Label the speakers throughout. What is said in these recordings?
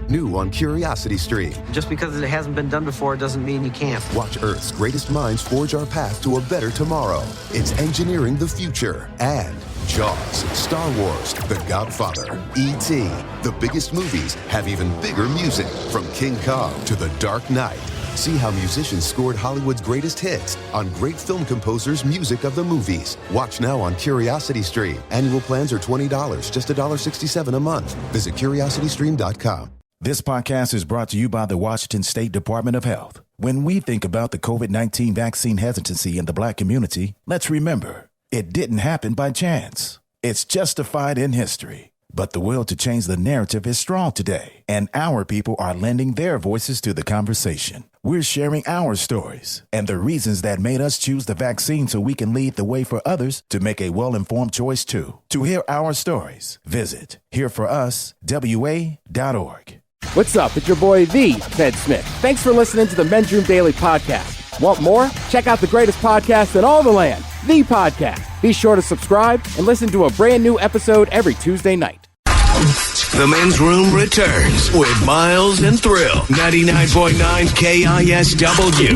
Speaker 1: New on Curiosity Stream.
Speaker 2: Just because it hasn't been done before doesn't mean you can't.
Speaker 1: Watch Earth's greatest minds forge our path to a better tomorrow. It's engineering the future. And Jaws, Star Wars, The Godfather, E.T. The biggest movies have even bigger music. From King Kong to The Dark Knight. See how musicians scored Hollywood's greatest hits on great film composers' music of the movies. Watch now on Curiosity Stream. Annual plans are $20, just $1.67 a month. Visit curiositystream.com.
Speaker 3: This podcast is brought to you by the Washington State Department of Health. When we think about the COVID-19 vaccine hesitancy in the Black community, let's remember, it didn't happen by chance. It's justified in history. But the will to change the narrative is strong today, and our people are lending their voices to the conversation. We're sharing our stories and the reasons that made us choose the vaccine so we can lead the way for others to make a well-informed choice too. To hear our stories, visit hereforuswa.org.
Speaker 4: What's up? It's your boy, the Ted Smith. Thanks for listening to the Men's Room Daily Podcast. Want more? Check out the greatest podcast in all the land, The Podcast. Be sure to subscribe and listen to a brand new episode every Tuesday night.
Speaker 5: The Men's Room returns with Miles and Thrill. 99.9 KISW.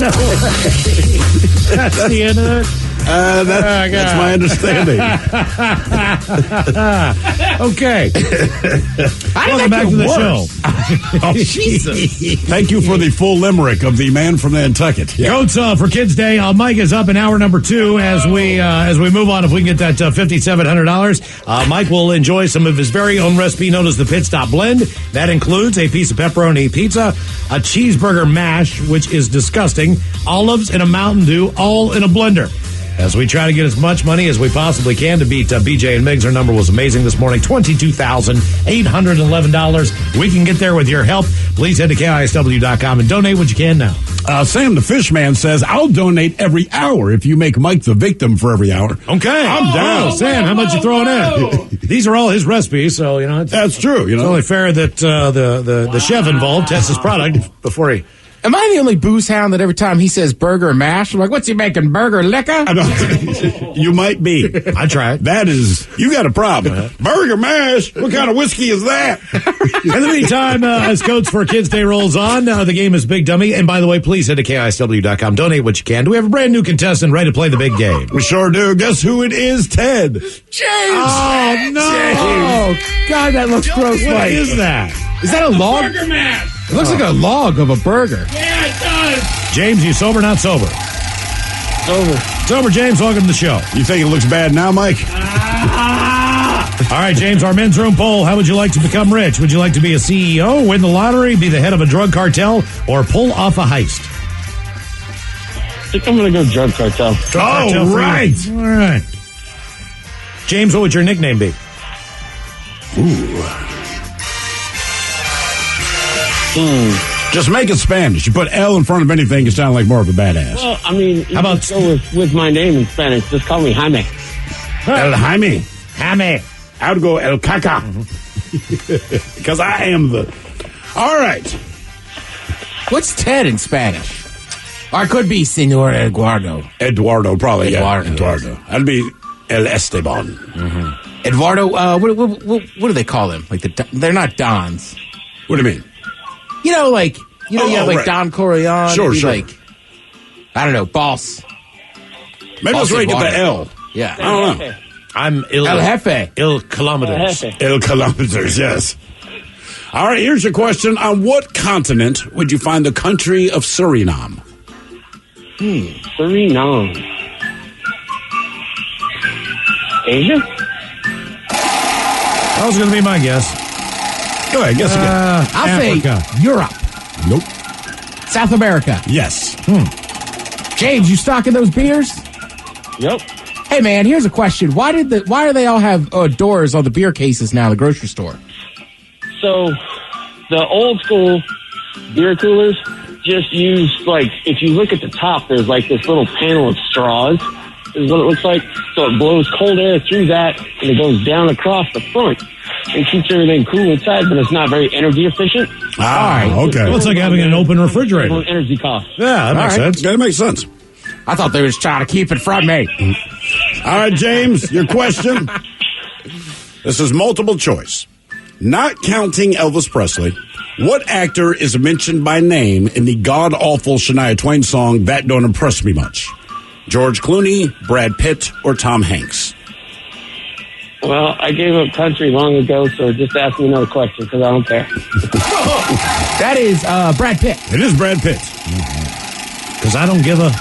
Speaker 6: That's the end of it?
Speaker 7: That's my understanding.
Speaker 6: Okay. Welcome back to the show.
Speaker 7: Oh, Jesus. Thank you for the full limerick of the man from Nantucket.
Speaker 6: Yeah. Goats for Kids Day. Mike is up in hour number 2 as we move on. If we can get that $5,700, Mike will enjoy some of his very own recipe known as the Pit Stop Blend. That includes a piece of pepperoni pizza, a cheeseburger mash, which is disgusting, olives, and a Mountain Dew, all in a blender. As we try to get as much money as we possibly can to beat BJ and Miggs. Our number was amazing this morning, $22,811. We can get there with your help. Please head to KISW.com and donate what you can now.
Speaker 7: Sam the Fishman says, I'll donate every hour if you make Mike the victim for every hour.
Speaker 6: Okay.
Speaker 7: I'm down.
Speaker 6: Sam, how much you throwing in? These are all his recipes, so,
Speaker 7: that's true.
Speaker 6: It's only fair that the chef involved tests his product before he...
Speaker 4: Am I the only booze hound that every time he says burger mash, I'm like, what's he making, burger liquor?
Speaker 7: You might be.
Speaker 6: I tried.
Speaker 7: You got a problem. Burger mash? What kind of whiskey is that?
Speaker 6: In the meantime, as Coats for Kids Day rolls on, the game is Big Dummy. And by the way, please head to KISW.com. Donate what you can. Do we have a brand new contestant ready to play the big game?
Speaker 7: We sure do. Guess who it is, Ted?
Speaker 4: James!
Speaker 6: Oh, no!
Speaker 4: James. Oh, God, that looks gross,
Speaker 6: What
Speaker 4: Mike.
Speaker 6: is that?
Speaker 4: Is that a log?
Speaker 5: Burger mash.
Speaker 4: It looks like a log of a burger.
Speaker 5: Yeah, it does.
Speaker 6: James, you sober, not sober? Sober, James, welcome to the show.
Speaker 7: You think it looks bad now, Mike?
Speaker 6: All right, James, our men's room poll. How would you like to become rich? Would you like to be a CEO, win the lottery, be the head of a drug cartel, or pull off a heist?
Speaker 8: I think I'm going to go drug cartel.
Speaker 6: Cartel for
Speaker 7: right.
Speaker 6: you. All right. James, what would your nickname be?
Speaker 7: Ooh. Just make it Spanish. You put L in front of anything, you sound like more of a badass.
Speaker 8: Well, I mean,
Speaker 6: How about
Speaker 8: go with my name in Spanish? Just call me Jaime.
Speaker 7: El Jaime.
Speaker 6: Jaime.
Speaker 7: I would go El Caca. Because I am the... All right.
Speaker 4: What's Ted in Spanish? Or it could be Senor Eduardo.
Speaker 7: Eduardo, probably.
Speaker 4: Eduardo.
Speaker 7: Yeah. That'd be El Esteban.
Speaker 4: Mm-hmm. Eduardo, what do they call him? Like they're not Dons.
Speaker 7: What do you mean?
Speaker 4: You have like
Speaker 7: right.
Speaker 4: Don Corleone.
Speaker 7: Sure.
Speaker 4: Like, I don't know, boss.
Speaker 7: Maybe let's get the L.
Speaker 4: Yeah.
Speaker 7: I don't know.
Speaker 6: I'm
Speaker 4: El Jefe.
Speaker 6: Il kilometers.
Speaker 7: El kilometers, yes. All right, here's your question. On what continent would you find the country of Suriname?
Speaker 8: Suriname. Asia?
Speaker 6: That was going to be my guess.
Speaker 7: Go ahead, guess again.
Speaker 4: I'll
Speaker 6: Africa.
Speaker 4: say Europe.
Speaker 7: Nope.
Speaker 4: South America.
Speaker 7: Yes.
Speaker 4: James, you stocking those beers?
Speaker 8: Yep.
Speaker 4: Hey, man, here's a question. Why do they all have doors on the beer cases now in the grocery store?
Speaker 8: So, the old school beer coolers just use, if you look at the top, there's this little panel of straws, is what it looks like. So it blows cold air through that, and it goes down across the front. It keeps everything cool inside, but it's not very energy efficient.
Speaker 7: Okay.
Speaker 6: Well, it's like having an open refrigerator.
Speaker 8: Energy cost.
Speaker 6: Yeah, that makes sense.
Speaker 7: That makes sense.
Speaker 4: I thought they were just trying to keep it from me.
Speaker 7: All right, James, your question. This is multiple choice. Not counting Elvis Presley, What actor is mentioned by name in the god-awful Shania Twain song, That Don't Impress Me Much? George Clooney, Brad Pitt, or Tom Hanks?
Speaker 8: Well, I gave up country long ago, so just ask me another question because I don't care.
Speaker 4: That is Brad Pitt.
Speaker 7: It is Brad Pitt.
Speaker 6: Because I don't give a...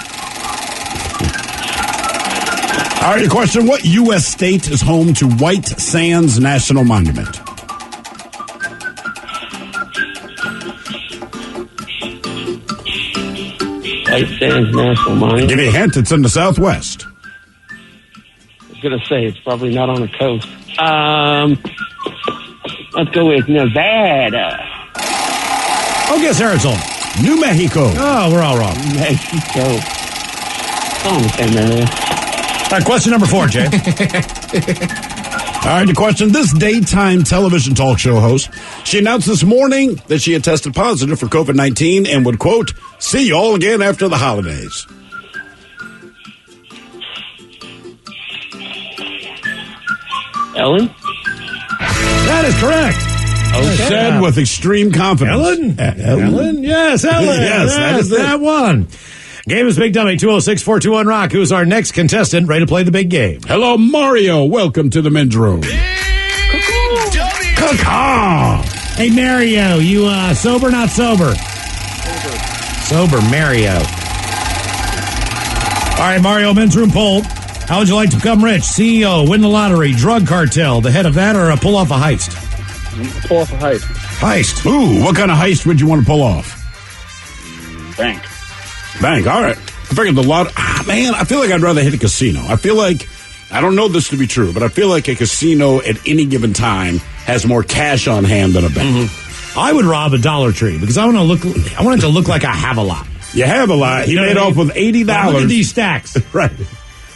Speaker 7: All right, your question. What U.S. state is home to White Sands National Monument?
Speaker 8: White Sands National Monument.
Speaker 7: Give you a hint. It's in the Southwest.
Speaker 8: I was going to say it's probably not on the coast. Let's go with Nevada.
Speaker 6: I'll guess Arizona.
Speaker 7: New Mexico.
Speaker 6: Oh, we're all wrong.
Speaker 8: Mexico. It's on the same area.
Speaker 6: All right, question number 4, Jay.
Speaker 7: All right, the question. This daytime television talk show host, she announced this morning that she had tested positive for COVID-19 and would, quote, see you all again after the holidays.
Speaker 8: Ellen?
Speaker 6: That is correct.
Speaker 7: Okay. Said with extreme confidence.
Speaker 6: Ellen? Yes, Ellen.
Speaker 7: Yes, that is it.
Speaker 6: That one. Game is Big Dummy, 206-421-ROCK. Who's our next contestant ready to play the big game?
Speaker 7: Hello, Mario. Welcome to the men's room. Caw-caw.
Speaker 6: Hey, Mario, you sober, not sober? Sober, Mario. All right, Mario, men's room poll. How would you like to become rich? CEO, win the lottery, drug cartel, the head of that, or pull off a heist?
Speaker 9: Pull off a heist.
Speaker 6: Heist.
Speaker 7: Ooh, what kind of heist would you want to pull off?
Speaker 9: Bank.
Speaker 7: Bank, all right. I figured the lot. Man, I feel like I'd rather hit a casino. I feel like, I don't know this to be true, but I feel like a casino at any given time has more cash on hand than a bank.
Speaker 6: Mm-hmm. I would rob a Dollar Tree because I want it to look like I have a lot.
Speaker 7: You have a lot. He made off with $80.
Speaker 6: Now, look at these stacks.
Speaker 7: Right.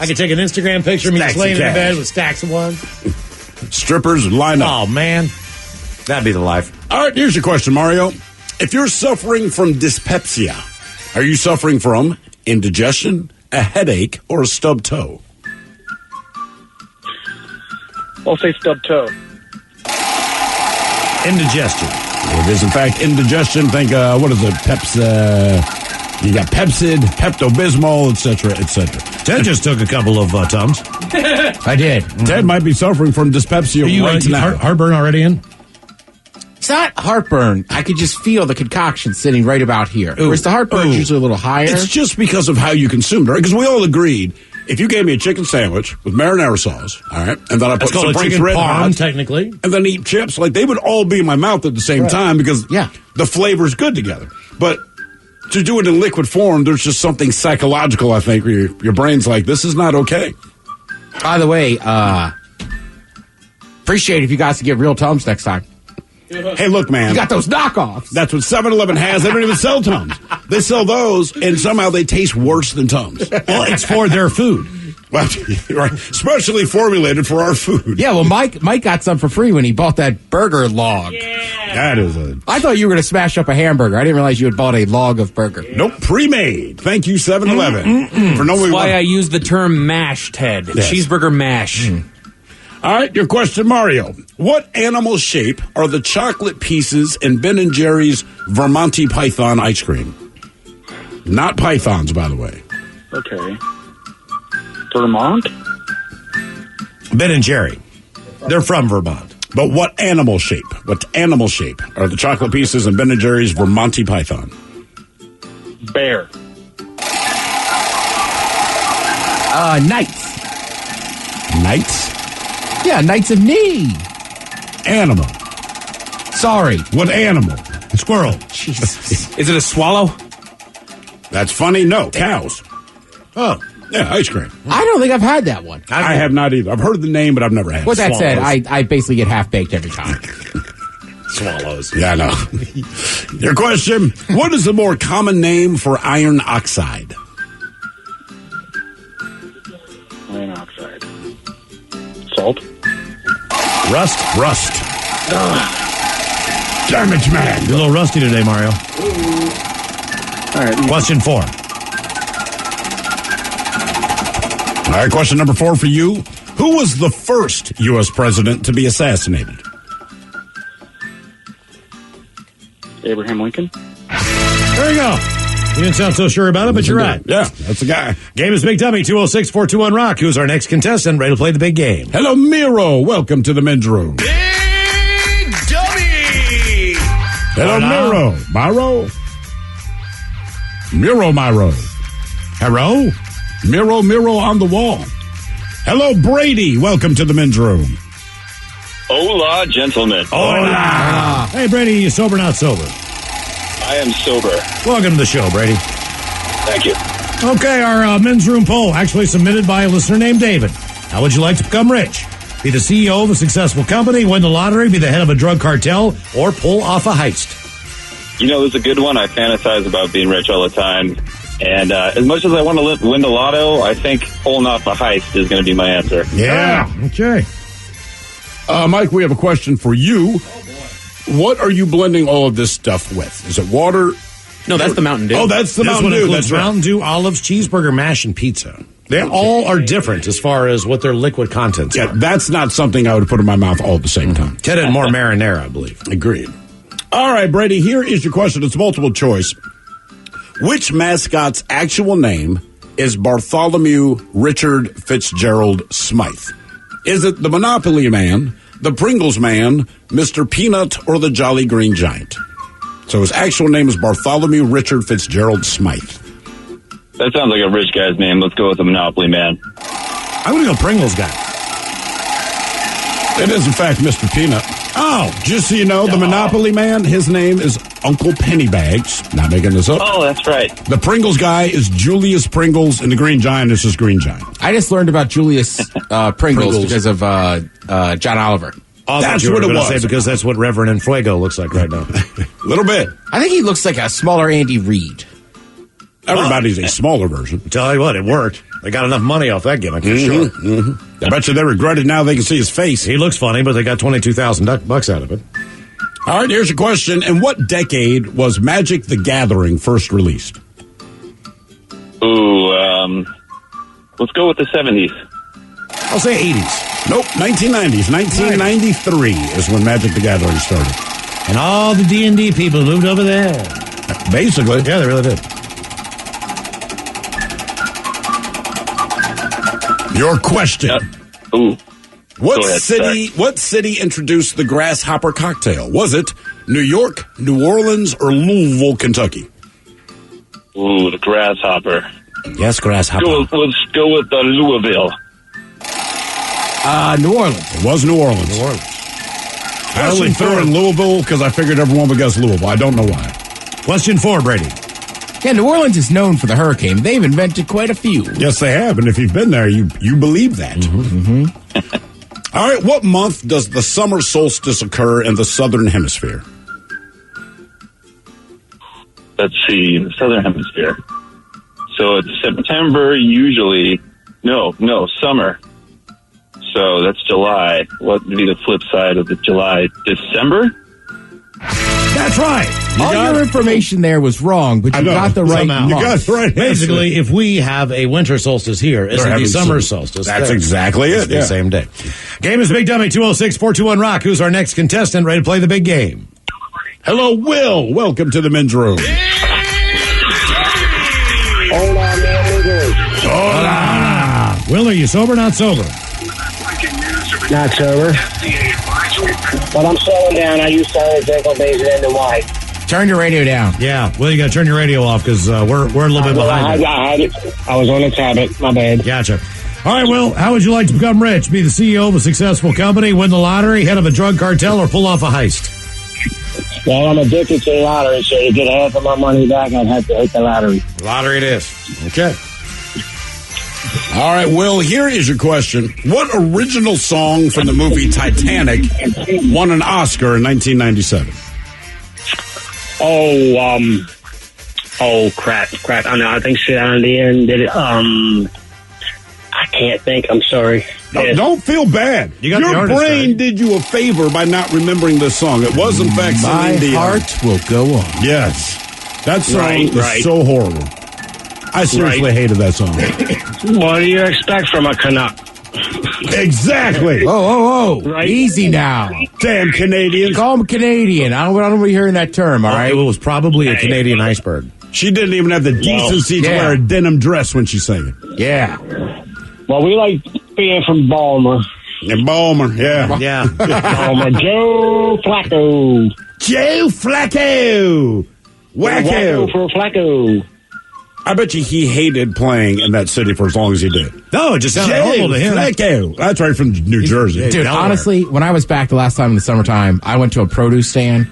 Speaker 6: I could take an Instagram picture of me just laying in bed with stacks of ones.
Speaker 7: Strippers line up.
Speaker 6: Oh, man. That'd be the life.
Speaker 7: All right, here's your question, Mario. If you're suffering from dyspepsia, are you suffering from indigestion, a headache, or a stubbed toe?
Speaker 9: I'll say stub toe.
Speaker 6: Indigestion.
Speaker 7: It is, in fact, indigestion. Think, what is it? You got Pepsid, Pepto-Bismol, etc., etc.
Speaker 6: Ted just took a couple of Tums.
Speaker 4: I did.
Speaker 7: Ted might be suffering from dyspepsia right now.
Speaker 6: Heartburn already in?
Speaker 4: It's not heartburn. I could just feel the concoction sitting right about here. Whereas the heartburn's usually a little higher.
Speaker 7: It's just because of how you consumed it, right? Because we all agreed, if you gave me a chicken sandwich with marinara sauce, all right, and then I put some Frank's Red Hot,
Speaker 6: technically,
Speaker 7: and then eat chips, like they would all be in my mouth at the same time because the flavor's good together. But to do it in liquid form, there's just something psychological, I think, where your brain's like, this is not okay.
Speaker 4: By the way, appreciate it if you guys could get real Tums next time.
Speaker 7: Hey, look, man.
Speaker 4: You got those knockoffs.
Speaker 7: That's what 7-Eleven has. They don't even sell Tums. They sell those, and somehow they taste worse than Tums.
Speaker 6: Well, it's for their food.
Speaker 7: Well, right. Specially formulated for our food.
Speaker 4: Yeah, well, Mike got some for free when he bought that burger log.
Speaker 7: Yeah. That is a...
Speaker 4: I thought you were going to smash up a hamburger. I didn't realize you had bought a log of burger.
Speaker 7: Nope, pre-made. Thank you, 7-Eleven. For knowing
Speaker 10: That's why I use the term mash, Ted.
Speaker 7: Yes.
Speaker 10: Cheeseburger mash.
Speaker 7: All right, your question, Mario. What animal shape are the chocolate pieces in Ben & Jerry's Vermonti Python ice cream? Not pythons, by the way.
Speaker 9: Okay. Vermont?
Speaker 6: Ben & Jerry. They're from Vermont.
Speaker 7: But what animal shape? What animal shape are the chocolate pieces in Ben & Jerry's Vermonti Python?
Speaker 9: Bear.
Speaker 4: Knights.
Speaker 7: Knights?
Speaker 4: Yeah, Knights of Knee.
Speaker 7: Animal.
Speaker 4: Sorry.
Speaker 7: What animal?
Speaker 6: Squirrel.
Speaker 4: Jesus.
Speaker 10: Is it a swallow?
Speaker 7: That's funny. No, cows.
Speaker 6: Oh.
Speaker 7: Yeah, ice cream.
Speaker 4: I don't think I've had that one.
Speaker 7: I have not either. I've heard the name, but I've never had it.
Speaker 4: With that said, I basically get half-baked every time.
Speaker 6: Swallows.
Speaker 7: Yeah, I know. Your question, what is the more common name for iron oxide?
Speaker 9: Iron oxide. Salt.
Speaker 6: Rust.
Speaker 7: Damage man.
Speaker 6: You're a little rusty today, Mario.
Speaker 9: All right.
Speaker 6: Question 4.
Speaker 7: All right, question number 4 for you. Who was the first U.S. president to be assassinated?
Speaker 9: Abraham Lincoln.
Speaker 6: There you go. You didn't sound so sure about it, but you're right.
Speaker 7: Yeah, that's the guy.
Speaker 6: Game is Big Dummy, 206-421-ROCK. Who's our next contestant ready to play the big game?
Speaker 7: Hello, Miro. Welcome to the men's room.
Speaker 5: Big Dummy!
Speaker 7: Hello, Miro. Miro.
Speaker 6: Hello?
Speaker 7: Miro on the wall. Hello, Brady. Welcome to the men's room.
Speaker 8: Hola, gentlemen.
Speaker 6: Hola. Hey, Brady, you sober, not sober?
Speaker 8: I am sober.
Speaker 6: Welcome to the show, Brady.
Speaker 8: Thank you.
Speaker 6: Okay, our men's room poll, actually submitted by a listener named David. How would you like to become rich? Be the CEO of a successful company, win the lottery, be the head of a drug cartel, or pull off a heist?
Speaker 8: You know, it's a good one. I fantasize about being rich all the time. And as much as I want to win the lotto, I think pulling off a heist is going to be my answer.
Speaker 6: Yeah. Okay.
Speaker 7: Mike, we have a question for you. What are you blending all of this stuff with? Is it water?
Speaker 10: No, that's the Mountain Dew.
Speaker 7: Oh, that's the
Speaker 6: This
Speaker 7: Mountain
Speaker 6: one
Speaker 7: Dew.
Speaker 6: includes
Speaker 7: That's right.
Speaker 6: Mountain Dew, olives, cheeseburger, mash, and pizza. They all are different as far as what their liquid contents
Speaker 7: Yeah,
Speaker 6: are.
Speaker 7: that's not something I would put in my mouth all at the same time.
Speaker 6: Ted and more marinara, I believe.
Speaker 7: Agreed. All right, Brady, here is your question. It's multiple choice. Which mascot's actual name is Bartholomew Richard Fitzgerald Smythe? Is it the Monopoly Man, the Pringles Man, Mr. Peanut, or the Jolly Green Giant? So his actual name is Bartholomew Richard Fitzgerald Smythe.
Speaker 8: That sounds like a rich guy's name. Let's go with the Monopoly Man.
Speaker 6: I'm going to go Pringles guy.
Speaker 7: It is, in fact, Mr. Peanut.
Speaker 6: Oh.
Speaker 7: Just so you know, the Monopoly Man, his name is Uncle Pennybags. Not making this up.
Speaker 8: Oh, that's right.
Speaker 7: The Pringles guy is Julius Pringles, and the Green Giant is just Green Giant.
Speaker 4: I just learned about Julius Pringles because of John Oliver.
Speaker 6: Oh,
Speaker 7: That's what it was.
Speaker 6: Say because that's what Reverend and Fuego looks like right now.
Speaker 7: A little bit.
Speaker 4: I think he looks like a smaller Andy Reid.
Speaker 7: Everybody's a smaller version.
Speaker 6: Tell you what, it worked. They got enough money off that gimmick, for sure.
Speaker 7: I bet you they regret it now they can see his face.
Speaker 6: He looks funny, but they got $22,000 out of it.
Speaker 7: All right, here's your question. In what decade was Magic the Gathering first released?
Speaker 8: Ooh, let's go with the 70s.
Speaker 6: I'll say 80s.
Speaker 7: Nope, 1990s. 1993 is when Magic the Gathering started.
Speaker 6: And all the D&D people moved over there.
Speaker 7: Basically.
Speaker 6: Yeah, they really did.
Speaker 7: Your question.
Speaker 8: Ooh.
Speaker 7: What
Speaker 8: Go ahead,
Speaker 7: city introduced the grasshopper cocktail? Was it New York, New Orleans, or Louisville, Kentucky?
Speaker 8: Ooh, the grasshopper.
Speaker 6: Yes, grasshopper.
Speaker 8: Let's go with the Louisville.
Speaker 4: New Orleans.
Speaker 7: It was New Orleans.
Speaker 6: New Orleans.
Speaker 7: I only threw in Louisville because I figured everyone would guess Louisville. I don't know why.
Speaker 6: Question 4, Brady.
Speaker 4: Yeah, New Orleans is known for the hurricane. They've invented quite a few.
Speaker 7: Yes, they have. And if you've been there, you believe that. All right, what month does the summer solstice occur in the southern hemisphere?
Speaker 8: Let's see, the Southern Hemisphere. So it's September usually. No, summer. So that's July. What would be the flip side of the July? December?
Speaker 6: That's right.
Speaker 4: All your information there was wrong, but you got the right
Speaker 6: Somehow.
Speaker 7: You
Speaker 4: month.
Speaker 7: got the right answer.
Speaker 6: Basically, if we have a winter solstice here, isn't the
Speaker 7: having
Speaker 6: summer
Speaker 7: some-
Speaker 6: solstice?
Speaker 7: That's
Speaker 6: there?
Speaker 7: exactly
Speaker 6: It's
Speaker 7: it,
Speaker 6: the
Speaker 7: yeah.
Speaker 6: same day. Game is Big Dummy, 206-421-ROCK. Who's our next contestant ready to play the big game?
Speaker 7: Hello, Will. Welcome to the men's room.
Speaker 6: Hola. Will, are you sober or not sober?
Speaker 11: Not sober. But I'm slowing down. I used to only drink on days and end in white.
Speaker 4: Turn your radio down.
Speaker 6: Yeah. Well, you got to turn your radio off because we're a little bit behind. you.
Speaker 11: I had it. I was on its habit. My bad.
Speaker 6: Gotcha. All right, Will, how would you like to become rich? Be the CEO of a successful company, win the lottery, head of a drug cartel, or pull off a heist?
Speaker 11: Well, I'm addicted to the lottery, so to get half of my money back, I'd have to hit the lottery.
Speaker 6: Lottery it is. Okay.
Speaker 7: All right, Will, here is your question. What original song from the movie Titanic won an Oscar in 1997?
Speaker 11: Oh, crap. I know. I think Sit Down the End did it. I can't think. I'm sorry.
Speaker 7: Don't feel bad.
Speaker 6: You got the
Speaker 7: Your
Speaker 6: artist,
Speaker 7: brain
Speaker 6: right?
Speaker 7: did you a favor by not remembering this song. It was, in fact,
Speaker 4: My
Speaker 7: Celine Dion.
Speaker 4: heart will go on.
Speaker 7: Yes. That song is
Speaker 11: Right.
Speaker 7: so horrible. I seriously hated that song.
Speaker 11: What do you expect from a Canuck?
Speaker 7: Exactly.
Speaker 4: Oh.
Speaker 11: Right.
Speaker 4: Easy now.
Speaker 7: Damn Canadians.
Speaker 4: Call them Canadian. I don't be hearing that term, all right?
Speaker 6: It was probably a Canadian iceberg.
Speaker 7: She didn't even have the decency to
Speaker 4: Yeah.
Speaker 7: wear a denim dress when she's singing.
Speaker 4: Yeah.
Speaker 11: Well, we like being from Balmer.
Speaker 7: And Balmer, yeah.
Speaker 6: Yeah.
Speaker 11: Balmer. Joe Flacco.
Speaker 7: Joe Flacco.
Speaker 11: Wacko
Speaker 7: Wacko.
Speaker 11: for Flacco.
Speaker 7: I bet you he hated playing in that city for as long as he did.
Speaker 6: No, it just sounded
Speaker 7: Joe
Speaker 6: horrible to him.
Speaker 7: Flacco. That's right from New Jersey.
Speaker 4: Dude,
Speaker 6: Delaware.
Speaker 4: honestly, when I was back the last time in the summertime, I went to a produce stand.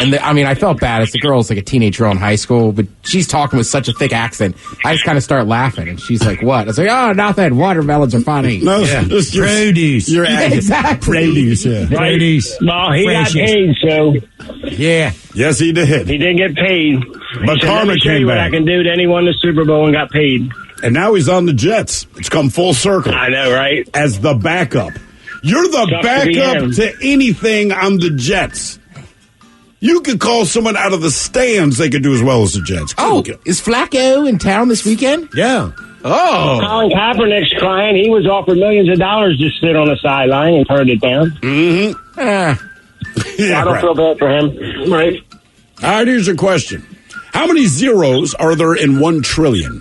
Speaker 4: And I felt bad. It's the girl's like a teenage girl in high school, but she's talking with such a thick accent. I just kind of start laughing, and she's like, "What?" I was like, "Oh, nothing. Watermelons are funny."
Speaker 7: No,
Speaker 6: Yeah.
Speaker 7: it's your
Speaker 6: Produce.
Speaker 7: Your
Speaker 4: Yeah, exactly.
Speaker 7: Produce, yeah.
Speaker 6: Produce.
Speaker 11: Well, he got
Speaker 6: Precious.
Speaker 11: paid, so
Speaker 4: Yeah.
Speaker 7: Yes, he did.
Speaker 11: he did get paid.
Speaker 7: But
Speaker 11: He said,
Speaker 7: karma
Speaker 11: "Let me show
Speaker 7: came
Speaker 11: you what
Speaker 7: back.
Speaker 11: I can do to anyone in the Super Bowl and got paid."
Speaker 7: And now he's on the Jets. It's come full circle.
Speaker 11: I know, right?
Speaker 7: As the backup. You're the
Speaker 11: Sucks to be
Speaker 7: backup
Speaker 11: him.
Speaker 7: to anything on the Jets. You could call someone out of the stands, they could do as well as the Jets.
Speaker 4: Oh, is Flacco in town this weekend?
Speaker 6: Yeah.
Speaker 4: Oh.
Speaker 11: Colin Kaepernick's crying. He was offered millions of dollars to sit on the sideline and turned it down.
Speaker 7: Yeah,
Speaker 11: I don't
Speaker 7: right.
Speaker 11: feel bad for him. Right?
Speaker 7: All right, here's your question. How many zeros are there in 1 trillion?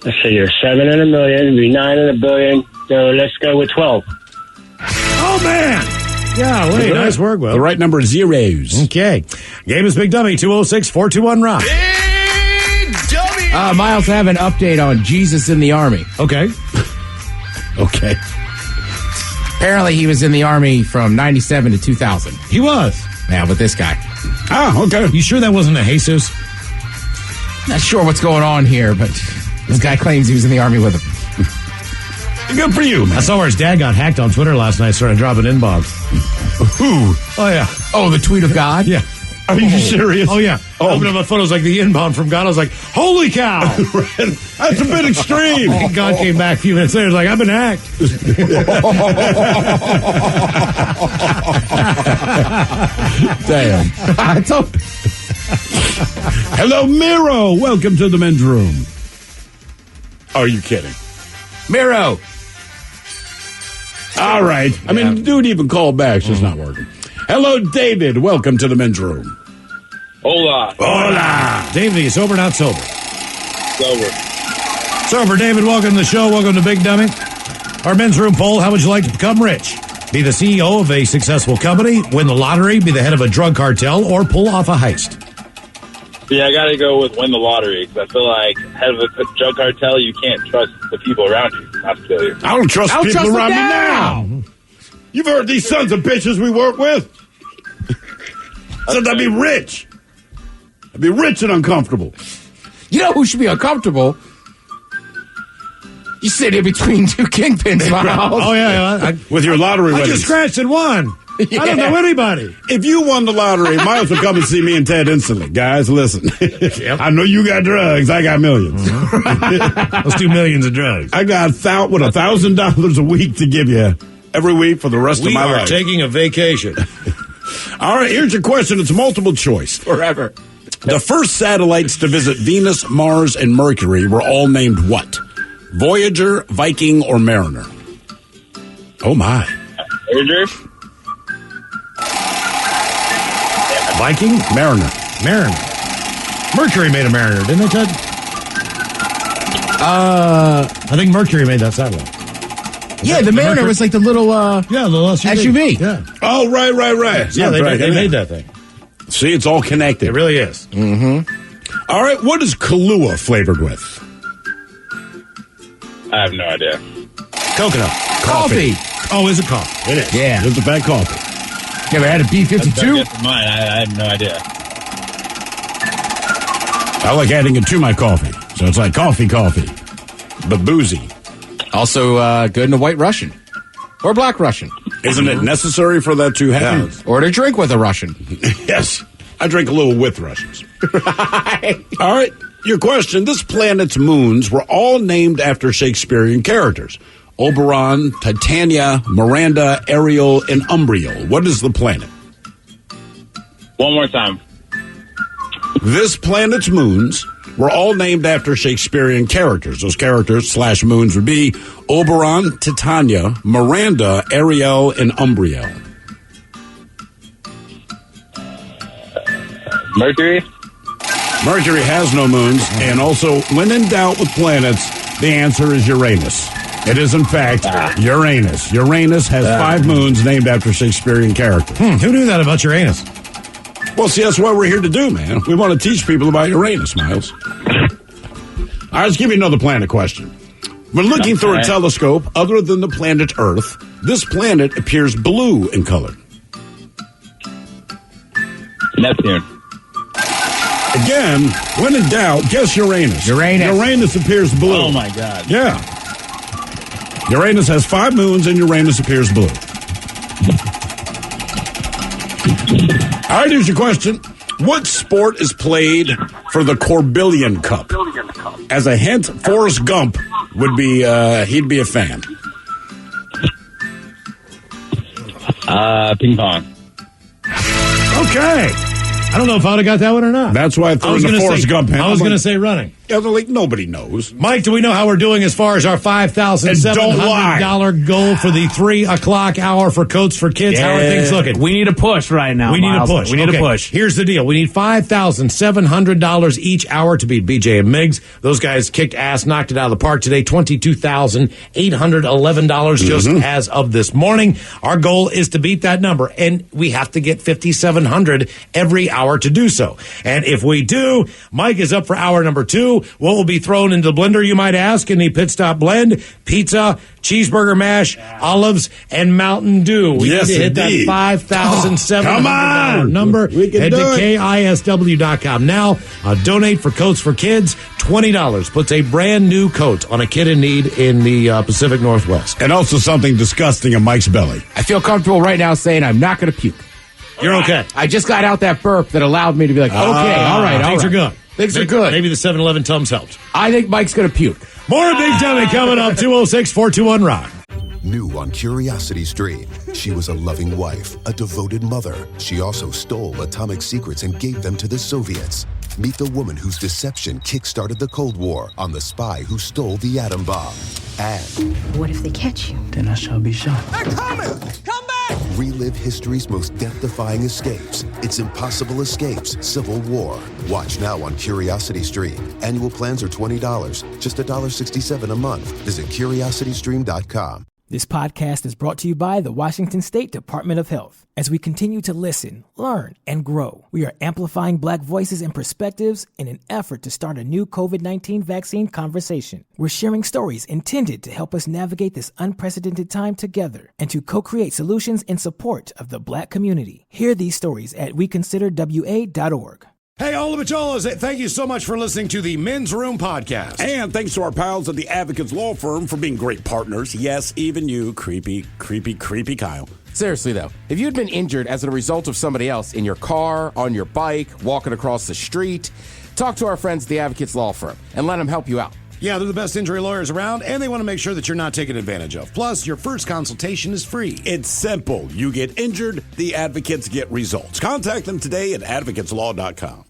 Speaker 11: Let's see here. 7 in a million, it'd be 9 in a billion. So let's go with 12.
Speaker 6: Oh, man. Yeah, wait, nice work, Will.
Speaker 7: The right number is zeros.
Speaker 6: Okay. Game is Big Dummy, 206-421-ROCK.
Speaker 4: Miles, I have an update on Jesus in the Army.
Speaker 6: Okay.
Speaker 7: Okay.
Speaker 4: Apparently, he was in the Army from 97 to 2000.
Speaker 6: He was.
Speaker 4: Yeah, with this guy.
Speaker 7: Ah, okay.
Speaker 6: You sure that wasn't a Jesus?
Speaker 4: Not sure what's going on here, but this guy claims he was in the Army with him.
Speaker 7: Good for you, man.
Speaker 6: I saw where his dad got hacked on Twitter last night, started dropping in-bombs.
Speaker 7: Who?
Speaker 6: Oh, yeah.
Speaker 4: Oh, the tweet of God?
Speaker 6: Yeah.
Speaker 7: Are you serious?
Speaker 6: Oh, yeah. I opened up my phone, it was like the in-bomb from God. I was like, holy cow.
Speaker 7: That's a bit extreme.
Speaker 6: And God came back a few minutes later, like, I've been hacked.
Speaker 7: Damn.
Speaker 4: I told-
Speaker 7: Hello, Miro. Welcome to the men's room. Are you kidding?
Speaker 4: Miro.
Speaker 7: All right. I mean, dude even called back. It's just not working. Hello, David. Welcome to the men's room.
Speaker 9: Hola.
Speaker 7: Hola.
Speaker 6: David, you sober, not sober?
Speaker 9: Sober.
Speaker 6: Sober, David, welcome to the show. Welcome to Big Dummy. Our men's room poll, how would you like to become rich? Be the CEO of a successful company, win the lottery, be the head of a drug cartel, or pull off a heist?
Speaker 9: Yeah, I got to go with win the lottery because I feel like head of a drug cartel, you can't trust the people around you. Not to kill you.
Speaker 7: I don't trust people
Speaker 4: trust
Speaker 7: around me
Speaker 4: them
Speaker 7: now. You've heard these sons of bitches we work with. Said I'd be rich. I'd be rich and uncomfortable.
Speaker 4: You know who should be uncomfortable? You sit in between two kingpins, Miles.
Speaker 6: Oh, yeah.
Speaker 7: With your lottery
Speaker 6: I
Speaker 7: winnings.
Speaker 6: just scratched and won. I don't know anybody.
Speaker 7: If you won the lottery, Miles will come and see me and Ted instantly. Guys, listen. I know you got drugs. I got millions.
Speaker 6: Let's do millions of drugs.
Speaker 7: I got $1,000 a week to give you every week for the rest of
Speaker 6: We
Speaker 7: my
Speaker 6: are
Speaker 7: life.
Speaker 6: taking a vacation.
Speaker 7: All right, here's your question. It's multiple choice.
Speaker 4: Forever.
Speaker 7: The first satellites to visit Venus, Mars, and Mercury were all named what? Voyager, Viking, or Mariner? Oh, my.
Speaker 9: Voyager?
Speaker 6: Viking?
Speaker 7: Mariner.
Speaker 6: Mariner. Mercury made a Mariner, didn't they, Ted? I think Mercury made that satellite.
Speaker 4: Yeah, the Mariner was like the little
Speaker 6: Yeah, the little
Speaker 4: SUV.
Speaker 6: Yeah,
Speaker 7: Oh, right.
Speaker 6: yeah, they made that thing.
Speaker 7: See, it's all connected.
Speaker 6: It really is.
Speaker 7: All right, what is Kahlua flavored with?
Speaker 9: I have no idea.
Speaker 6: Coconut.
Speaker 4: Coffee.
Speaker 6: Oh, is it coffee? It is.
Speaker 4: Yeah.
Speaker 7: It's a fat coffee.
Speaker 4: You ever had a B-52?
Speaker 9: That's mine. I have no idea.
Speaker 7: I like adding it to my coffee. So it's like coffee, but boozy.
Speaker 4: Also good in a White Russian. Or Black Russian.
Speaker 7: Isn't it necessary for that to happen?
Speaker 4: Or to drink with a Russian.
Speaker 7: Yes. I drink a little with Russians. All right. Your question. This planet's moons were all named after Shakespearean characters. Oberon, Titania, Miranda, Ariel, and Umbriel. What is the planet?
Speaker 9: One more time.
Speaker 7: This planet's moons were all named after Shakespearean characters. Those characters / moons would be Oberon, Titania, Miranda, Ariel, and Umbriel.
Speaker 9: Mercury?
Speaker 7: Mercury has no moons, and also, when in doubt with planets, the answer is Uranus. It is, in fact, Uranus. Uranus has 5 moons named after Shakespearean characters.
Speaker 6: Who knew that about Uranus?
Speaker 7: Well, see, that's what we're here to do, man. We want to teach people about Uranus, Miles. All right, let's give you another planet question. When looking through a telescope other than the planet Earth, this planet appears blue in color.
Speaker 9: Neptune.
Speaker 7: Again, when in doubt, guess Uranus. Uranus appears blue.
Speaker 12: Oh, my God.
Speaker 7: Yeah. Uranus has 5 moons, and Uranus appears blue. All right, here's your question. What sport is played for the Corbellion Cup? As a hint, Forrest Gump would be, he'd be a fan.
Speaker 9: Ping pong.
Speaker 6: Okay. I don't know if I would have got that one or not.
Speaker 7: That's why I threw in the Forrest Gump hint.
Speaker 6: I was going to say running.
Speaker 7: Yeah, like nobody knows.
Speaker 6: Mike, do we know how we're doing as far as our $5,700 goal for the 3 o'clock hour for Coats for Kids? How are things looking?
Speaker 10: We need a push right now.
Speaker 6: We need
Speaker 10: Miles.
Speaker 6: a push.
Speaker 10: We need a push.
Speaker 6: Here's the deal. We need $5,700 each hour to beat BJ and Miggs. Those guys kicked ass, knocked it out of the park today. $22,811 just as of this morning. Our goal is to beat that number, and we have to get $5,700 every hour to do so. And if we do, Mike is up for hour number 2. What will be thrown into the blender, you might ask, in the Pit Stop Blend? Pizza, cheeseburger mash, olives, and Mountain Dew. We need to hit that $5,700 number. Head to KISW.com now. Donate for Coats for Kids. $20 puts a brand new coat on a kid in need in the Pacific Northwest.
Speaker 7: And also something disgusting in Mike's belly.
Speaker 4: I feel comfortable right now saying I'm not going to puke.
Speaker 6: You're okay.
Speaker 4: I just got out that burp that allowed me to be like, okay, all right.
Speaker 6: Things are good.
Speaker 4: Things are good.
Speaker 6: Maybe the 7-Eleven Tums helped.
Speaker 4: I think Mike's going to puke.
Speaker 6: More Big Dummy coming up. 206-421-ROCK.
Speaker 1: New on Curiosity Stream, she was a loving wife, a devoted mother. She also stole atomic secrets and gave them to the Soviets. Meet the woman whose deception kick-started the Cold War on the spy who stole the atom bomb. And
Speaker 13: what if they catch you?
Speaker 12: Then I shall be shot.
Speaker 13: They're coming! Come back!
Speaker 1: relive history's most death-defying escapes. It's Impossible Escapes, Civil War. Watch now on Curiosity Stream. Annual plans are $20, just $1.67 a month. Visit curiositystream.com.
Speaker 14: This podcast is brought to you by the Washington State Department of Health. As we continue to listen, learn, and grow, we are amplifying Black voices and perspectives in an effort to start a new COVID-19 vaccine conversation. We're sharing stories intended to help us navigate this unprecedented time together and to co-create solutions in support of the Black community. Hear these stories at weconsiderwa.org.
Speaker 6: Hey, all of Macholas, thank you so much for listening to the Men's Room Podcast.
Speaker 7: And thanks to our pals at the Advocates Law Firm for being great partners. Yes, even you, creepy Kyle.
Speaker 4: Seriously, though, if you'd been injured as a result of somebody else in your car, on your bike, walking across the street, talk to our friends at the Advocates Law Firm and let them help you out.
Speaker 6: Yeah, they're the best injury lawyers around, and they want to make sure that you're not taken advantage of. Plus, your first consultation is free.
Speaker 7: It's simple. You get injured, the advocates get results. Contact them today at advocateslaw.com.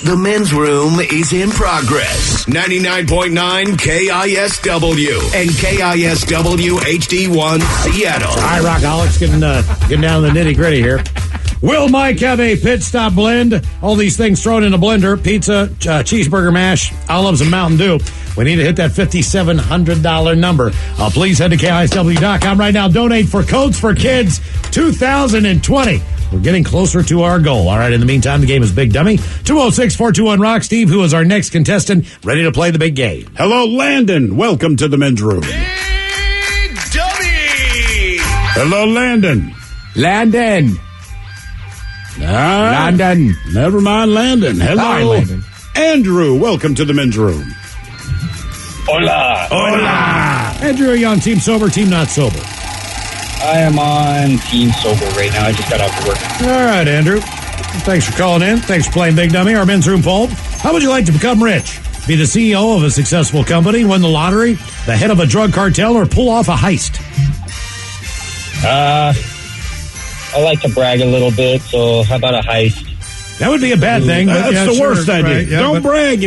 Speaker 5: The Men's Room is in progress. 99.9 KISW and KISW HD1 Seattle.
Speaker 6: All right, Rockaholics, getting down to the nitty-gritty here. Will Mike have a pit stop blend? All these things thrown in a blender. Pizza, cheeseburger mash, olives, and Mountain Dew. We need to hit that $5,700 number. Please head to KISW.com right now. Donate for Coats for Kids 2020. We're getting closer to our goal. All right, in the meantime, the game is Big Dummy. 206-421-ROCK. Steve, who is our next contestant, ready to play the big game.
Speaker 7: Hello, Landon. Welcome to the Men's Room.
Speaker 5: Big Dummy!
Speaker 7: Hello, Landon.
Speaker 4: Landon. Landon.
Speaker 7: Never mind, Landon. Hello.
Speaker 4: Hi, Landon.
Speaker 7: Andrew, welcome to the Men's Room.
Speaker 9: Hola.
Speaker 7: Hola.
Speaker 6: Andrew, are you on Team Sober, Team Not Sober?
Speaker 9: I am on Team Sober right now. I just got off work.
Speaker 6: All right, Andrew. Thanks for calling in. Thanks for playing Big Dummy, our Men's Room poll. How would you like to become rich? Be the CEO of a successful company, win the lottery, the head of a drug cartel, or pull off a heist?
Speaker 9: I like to brag a little bit, so how about a heist?
Speaker 6: That would be a bad thing. But
Speaker 7: That's the worst idea.
Speaker 6: Right, yeah,
Speaker 7: Don't brag.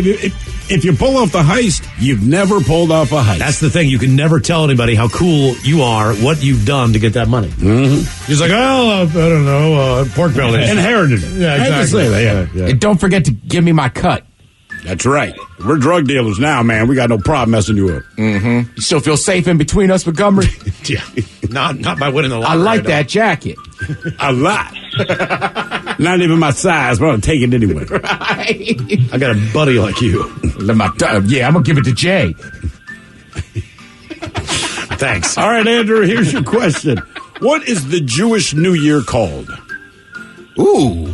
Speaker 7: If you pull off the heist, you've never pulled off a heist.
Speaker 6: That's the thing. You can never tell anybody how cool you are, what you've done to get that money.
Speaker 7: Mm-hmm.
Speaker 6: He's like, I don't know, pork belly.
Speaker 7: Inherited it.
Speaker 6: Yeah, exactly.
Speaker 7: I had to say that, yeah.
Speaker 10: And don't forget to give me my cut.
Speaker 7: That's right. We're drug dealers now, man. We got no problem messing you up.
Speaker 10: Mm-hmm. You still feel safe in between us, Montgomery?
Speaker 6: Yeah. Not by winning the lottery.
Speaker 10: I like that jacket.
Speaker 7: A lot. Not even my size, but I'll take it anyway.
Speaker 10: Right.
Speaker 6: I got a buddy like you.
Speaker 10: Yeah, I'm going to give it to Jay.
Speaker 6: Thanks.
Speaker 7: All right, Andrew, here's your question. What is the Jewish New Year called?
Speaker 10: Ooh.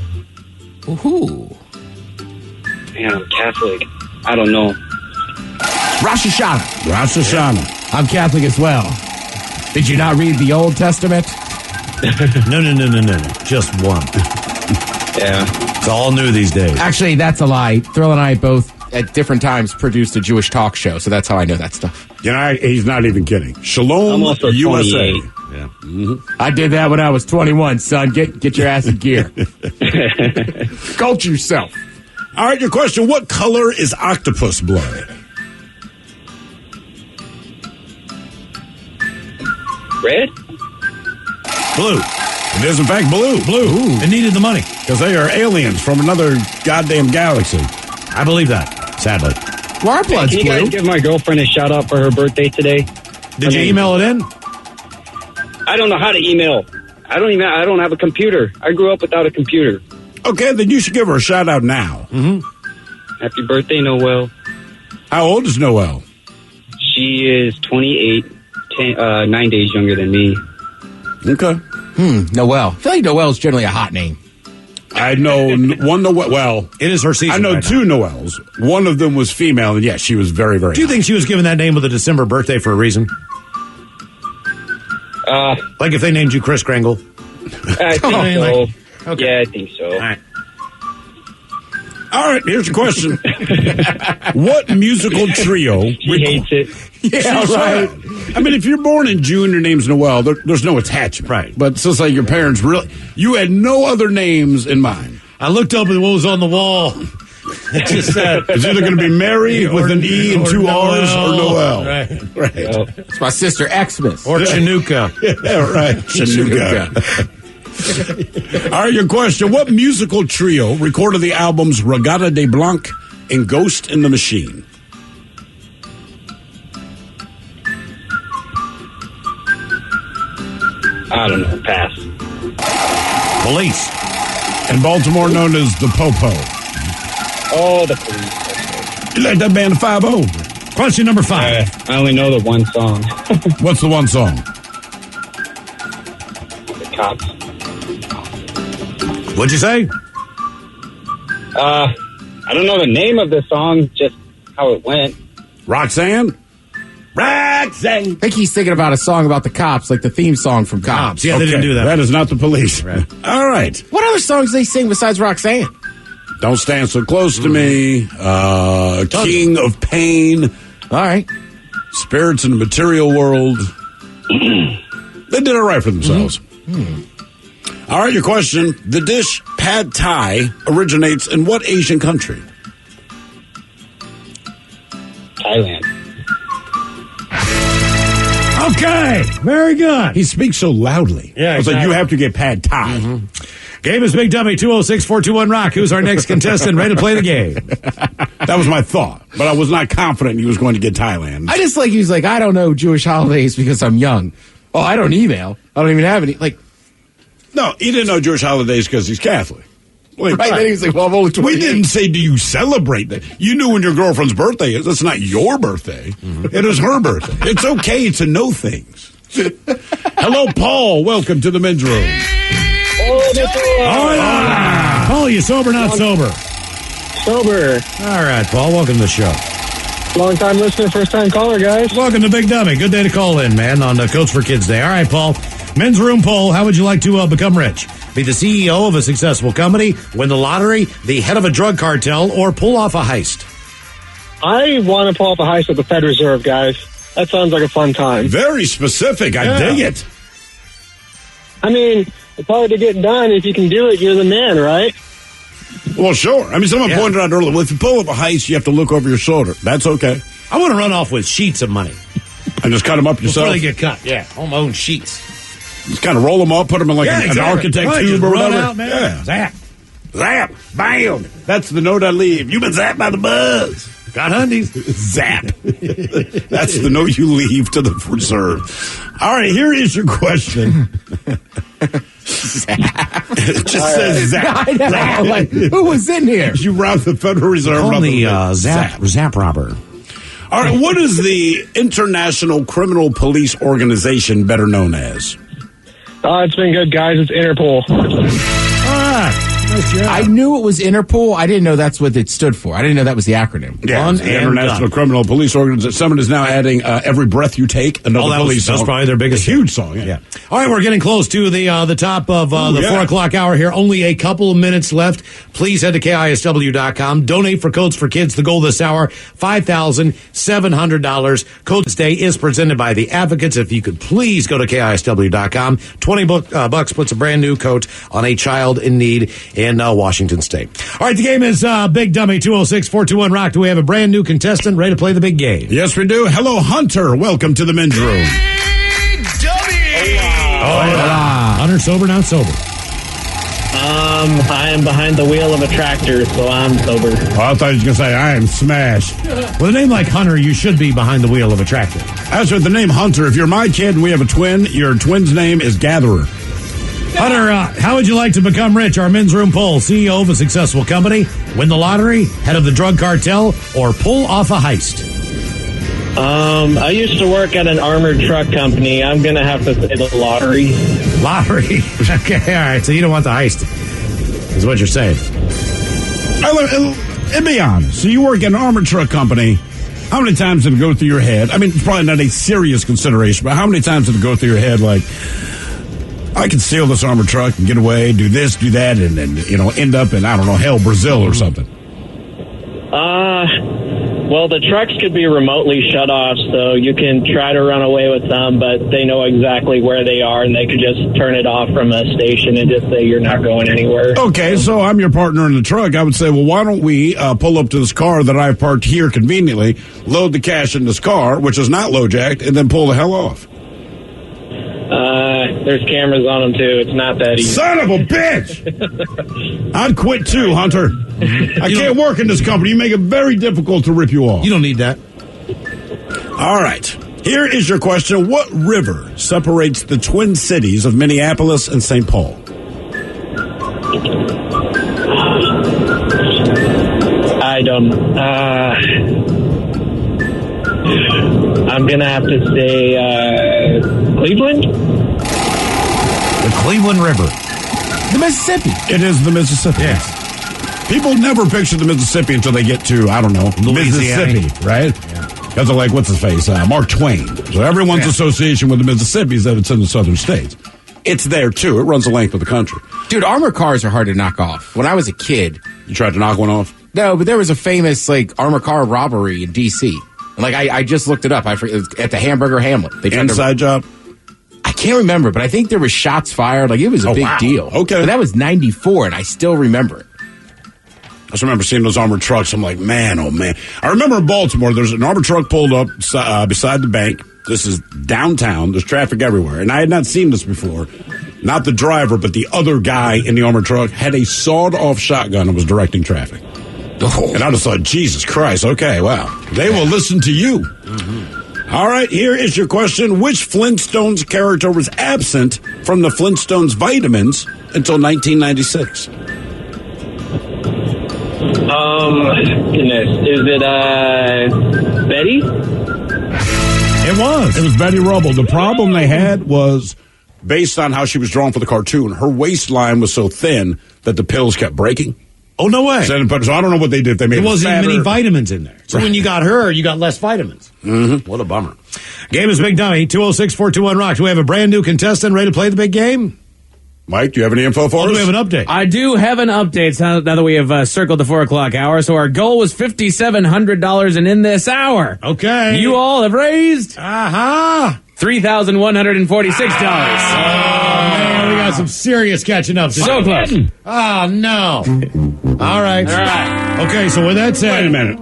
Speaker 11: Man, I'm Catholic. I don't know.
Speaker 10: Rosh Hashanah.
Speaker 7: Rosh Hashanah.
Speaker 10: I'm Catholic as well. Did you not read the Old Testament?
Speaker 6: No. Just one.
Speaker 11: Yeah.
Speaker 6: It's all new these days.
Speaker 10: Actually, that's a lie. Thrill and I both, at different times, produced a Jewish talk show, so that's how I know that stuff.
Speaker 7: You know, he's not even kidding. Shalom,
Speaker 11: I'm also
Speaker 7: USA.
Speaker 11: 28.
Speaker 7: Yeah. Mm-hmm.
Speaker 10: I did that when I was 21, son. Get your ass in gear. Culture yourself.
Speaker 7: All right, your question. What color is octopus blood?
Speaker 11: Red?
Speaker 6: Blue.
Speaker 7: It is, in fact, blue.
Speaker 6: Blue. It needed the money.
Speaker 7: Because they are aliens from another goddamn galaxy.
Speaker 6: I believe that, sadly.
Speaker 10: Well, our blood's
Speaker 11: Can you
Speaker 10: blue.
Speaker 11: guys give my girlfriend a shout out for her birthday today?
Speaker 6: Did you email it in?
Speaker 11: I don't know how to email. I don't have a computer. I grew up without a computer.
Speaker 7: Okay, then you should give her a shout out now.
Speaker 6: Mm-hmm.
Speaker 11: Happy birthday, Noelle.
Speaker 7: How old is Noelle?
Speaker 11: She is 28, 9 days younger than me.
Speaker 7: Okay.
Speaker 10: Noelle. I feel like Noelle's generally a hot name.
Speaker 7: I know one Noelle. Well,
Speaker 6: it is her season.
Speaker 7: I know
Speaker 6: right
Speaker 7: two Noelles. One of them was female, and yes, she was very, very
Speaker 6: Do you
Speaker 7: hot.
Speaker 6: think she was given that name with a December birthday for a reason? Like if they named you Chris Kringle?
Speaker 11: I think so.
Speaker 6: Okay.
Speaker 11: Yeah, I think so.
Speaker 7: All right, here's your question. What musical trio...
Speaker 11: She hates it.
Speaker 10: Yeah, right.
Speaker 7: I mean, if you're born in June, your name's Noelle, there's no attachment.
Speaker 6: Right.
Speaker 7: But it's just like your parents really... You had no other names in mind.
Speaker 6: I looked up at what was on the wall. It just said...
Speaker 7: It's either going to be Mary with an E and two R's or Noelle.
Speaker 6: Right.
Speaker 10: It's my sister Xmas.
Speaker 6: Or Chinooka.
Speaker 7: Yeah, right. Chinooka. All right, your question. What musical trio recorded the albums Regatta de Blanc and Ghost in the Machine?
Speaker 11: I don't know. Pass.
Speaker 6: Police.
Speaker 7: In Baltimore, known as the Popo.
Speaker 11: Oh, the police.
Speaker 7: You like that band 5-0?
Speaker 6: Question number 5.
Speaker 11: I only know the one song.
Speaker 7: What's the one song?
Speaker 11: The Cops.
Speaker 6: What'd you say?
Speaker 11: I don't know the name of the song, just how it went.
Speaker 7: Roxanne? Roxanne!
Speaker 10: I think he's thinking about a song about the cops, like the theme song from Cops.
Speaker 6: Yeah, they didn't do that.
Speaker 7: That is not the police.
Speaker 6: Right.
Speaker 7: All right.
Speaker 10: What other songs do they sing besides Roxanne?
Speaker 7: Don't Stand So Close to Me. King of Pain.
Speaker 10: All right.
Speaker 7: Spirits in the Material World. They did it right for themselves. All right, your question. The dish pad thai originates in what Asian country?
Speaker 11: Thailand.
Speaker 6: Okay. Very good.
Speaker 7: He speaks so loudly.
Speaker 6: Yeah,
Speaker 7: It's like
Speaker 6: exactly.
Speaker 7: you have to get pad thai.
Speaker 6: Game is Big Dummy 206-421-ROCK. Who's our next contestant? Ready to play the game?
Speaker 7: That was my thought, but I was not confident he was going to get Thailand.
Speaker 10: I just like, he was like, I don't know Jewish holidays because I'm young. Oh, I don't email. I don't even have any. Like,
Speaker 7: No, he didn't know Jewish holidays because he's Catholic. Like,
Speaker 10: right? Then he was like, well, I'm only 28.
Speaker 7: We didn't say, do you celebrate that? You knew when your girlfriend's birthday is. That's not your birthday. It is her birthday. It's okay to know things. Hello, Paul. Welcome to the men's room.
Speaker 6: Oh, Paul, you sober, not sober?
Speaker 8: Sober.
Speaker 6: All right, Paul, welcome to the show.
Speaker 8: Long time listener, first time caller, guys.
Speaker 6: Welcome to Big Dummy. Good day to call in, man, on Coach for Kids Day. All right, Paul. Men's room poll. How would you like to become rich? Be the CEO of a successful company, win the lottery, the head of a drug cartel, or pull off a heist?
Speaker 8: I want to pull off a heist at the Fed Reserve, guys. That sounds like a fun time.
Speaker 7: Very specific. I dig it.
Speaker 8: I mean, it's hard to get done. If you can do it, you're the man, right?
Speaker 7: Well, sure. I mean, someone pointed out earlier, well, if you pull up a heist, you have to look over your shoulder. That's okay.
Speaker 6: I want to run off with sheets of money.
Speaker 7: And just cut them up yourself?
Speaker 6: Before they get cut, yeah. On my own sheets.
Speaker 7: Just kind of roll them up, put them in like an architect tube or whatever.
Speaker 6: Out, man.
Speaker 7: Yeah.
Speaker 6: Zap.
Speaker 7: Zap. Bam. That's the note I leave. You've been zapped by the buzz.
Speaker 6: Got hundies.
Speaker 7: Zap. That's the note you leave to the reserve. All right, here is your question. It just says zap.
Speaker 10: I know.
Speaker 7: Zap.
Speaker 10: Like, who was in here?
Speaker 7: You robbed the Federal Reserve.
Speaker 6: Call me Zap robber.
Speaker 7: All right, what is the International Criminal Police Organization better known as?
Speaker 8: It's been good, guys. It's Interpol.
Speaker 6: Nice job.
Speaker 10: I knew it was Interpol. I didn't know that's what it stood for. I didn't know that was the acronym.
Speaker 7: Yeah, it's the International Criminal Police Organization. Someone is now adding "Every Breath You Take." Another police song.
Speaker 6: That's probably their biggest
Speaker 7: huge song. Yeah.
Speaker 6: All right, we're getting close to the top of the 4 o'clock hour here. Only a couple of minutes left. Please head to KISW.com. Donate for Coats for Kids. The goal this hour, $5,700. Coats Day is presented by the Advocates. If you could please go to KISW.com. $20 puts a brand new coat on a child in need in Washington State. All right, the game is Big Dummy 206-421-ROCK. Do we have a brand new contestant ready to play the big game?
Speaker 7: Yes, we do. Hello, Hunter. Welcome to the men's room.
Speaker 6: Hunter, sober, not sober?
Speaker 11: I am behind the wheel of a tractor, so I'm sober.
Speaker 7: Oh, I thought you were going to say, I am smashed.
Speaker 6: With a name like Hunter, you should be behind the wheel of a tractor.
Speaker 7: As with the name Hunter, if you're my kid and we have a twin, your twin's name is Gatherer.
Speaker 6: Hunter, how would you like to become rich? Our men's room poll: CEO of a successful company, win the lottery, head of the drug cartel, or pull off a heist?
Speaker 11: I used to work at an armored truck company. I'm going to have to say the lottery.
Speaker 6: Lottery? Okay, all right. So you don't want the heist, is what you're saying.
Speaker 7: And be honest. So you work at an armored truck company. How many times did it go through your head? I mean, it's probably not a serious consideration, but how many times did it go through your head like, I can steal this armored truck and get away, do this, do that, and then, end up in, I don't know, hell, Brazil or something?
Speaker 11: Well, the trucks could be remotely shut off, so you can try to run away with them, but they know exactly where they are, and they could just turn it off from a station and just say you're not going anywhere.
Speaker 7: Okay, so I'm your partner in the truck. I would say, well, why don't we pull up to this car that I've parked here conveniently, load the cash in this car, which is not low-jacked, and then pull the hell off?
Speaker 11: There's cameras on them, too. It's not that easy.
Speaker 7: Son of a bitch! I'd quit, too, Hunter. I can't work in this company. You make it very difficult to rip you off.
Speaker 6: You don't need that.
Speaker 7: All right. Here is your question. What river separates the twin cities of Minneapolis and St. Paul?
Speaker 11: I don't... I'm going to have to say Cleveland?
Speaker 6: The Cleveland River.
Speaker 10: The Mississippi.
Speaker 7: It is the Mississippi.
Speaker 6: Yes.
Speaker 7: People never picture the Mississippi until they get to, I don't know,
Speaker 6: Louisiana.
Speaker 7: Mississippi, right? Because of what's his face? Mark Twain. So everyone's association with the Mississippi is that it's in the southern states. It's there, too. It runs the length of the country.
Speaker 10: Dude, armored cars are hard to knock off. When I was a kid...
Speaker 7: You tried to knock one off?
Speaker 10: No, but there was a famous, armored car robbery in D.C. I just looked it up. I forget, it was at the Hamburger Hamlet. They tried
Speaker 7: Inside job?
Speaker 10: I can't remember, but I think there was shots fired. It was a big deal.
Speaker 7: Okay.
Speaker 10: But that was 94, and I still remember it.
Speaker 7: I just remember seeing those armored trucks. I'm like, man, oh, man. I remember in Baltimore, there's an armored truck pulled up beside the bank. This is downtown. There's traffic everywhere. And I had not seen this before. Not the driver, but the other guy in the armored truck had a sawed-off shotgun and was directing traffic. Oh. And I just thought, Jesus Christ, okay, wow. They will listen to you. Mm-hmm. All right, here is your question. Which Flintstones character was absent from the Flintstones vitamins until 1996?
Speaker 11: Goodness. Is it, Betty?
Speaker 7: It was. It was Betty Rubble. The problem they had was, based on how she was drawn for the cartoon, her waistline was so thin that the pills kept breaking.
Speaker 6: Oh, no way.
Speaker 7: So I don't know what they did. They made
Speaker 6: there wasn't
Speaker 7: fatter.
Speaker 6: many vitamins in there. So when you got her, you got less vitamins.
Speaker 7: Mm-hmm.
Speaker 6: What a bummer. Game is Big Dummy, 206-421-ROCK. Do we have a brand new contestant ready to play the big game?
Speaker 7: Mike, do you have any info for us?
Speaker 6: Do we have an update?
Speaker 12: I do have an update now that we have circled the 4 o'clock hour. So our goal was $5,700 and in this hour.
Speaker 6: Okay.
Speaker 12: You all have raised
Speaker 6: $3,146.
Speaker 12: $3,146.
Speaker 6: Oh, man, we got some serious catching up to do.
Speaker 12: So close.
Speaker 6: Oh, no. All right. Okay, so with that said...
Speaker 7: Wait a minute.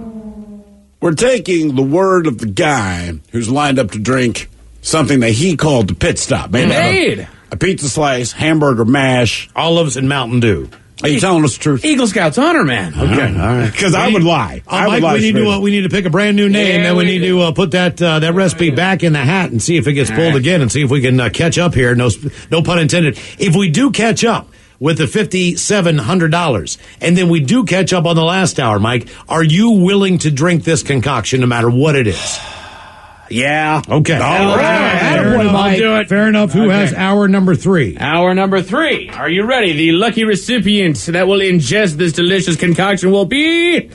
Speaker 7: We're taking the word of the guy who's lined up to drink something that he called the pit stop.
Speaker 12: Made.
Speaker 7: A pizza slice, hamburger mash,
Speaker 6: olives, and Mountain Dew.
Speaker 7: Are you telling us the truth?
Speaker 12: Eagle Scouts honor, man.
Speaker 7: Okay, all right. Because I would lie.
Speaker 6: Mike, we need to pick a brand new name, and we need to put that recipe back in the hat and see if it gets pulled again, and see if we can catch up here. No pun intended. If we do catch up with the $5,700, and then we do catch up on the last hour, Mike, are you willing to drink this concoction no matter what it is?
Speaker 12: Yeah.
Speaker 6: Okay.
Speaker 12: All right.
Speaker 6: I'll do it. Fair enough. Who has hour number 3?
Speaker 12: Hour number 3. Are you ready? The lucky recipient that will ingest this delicious concoction will be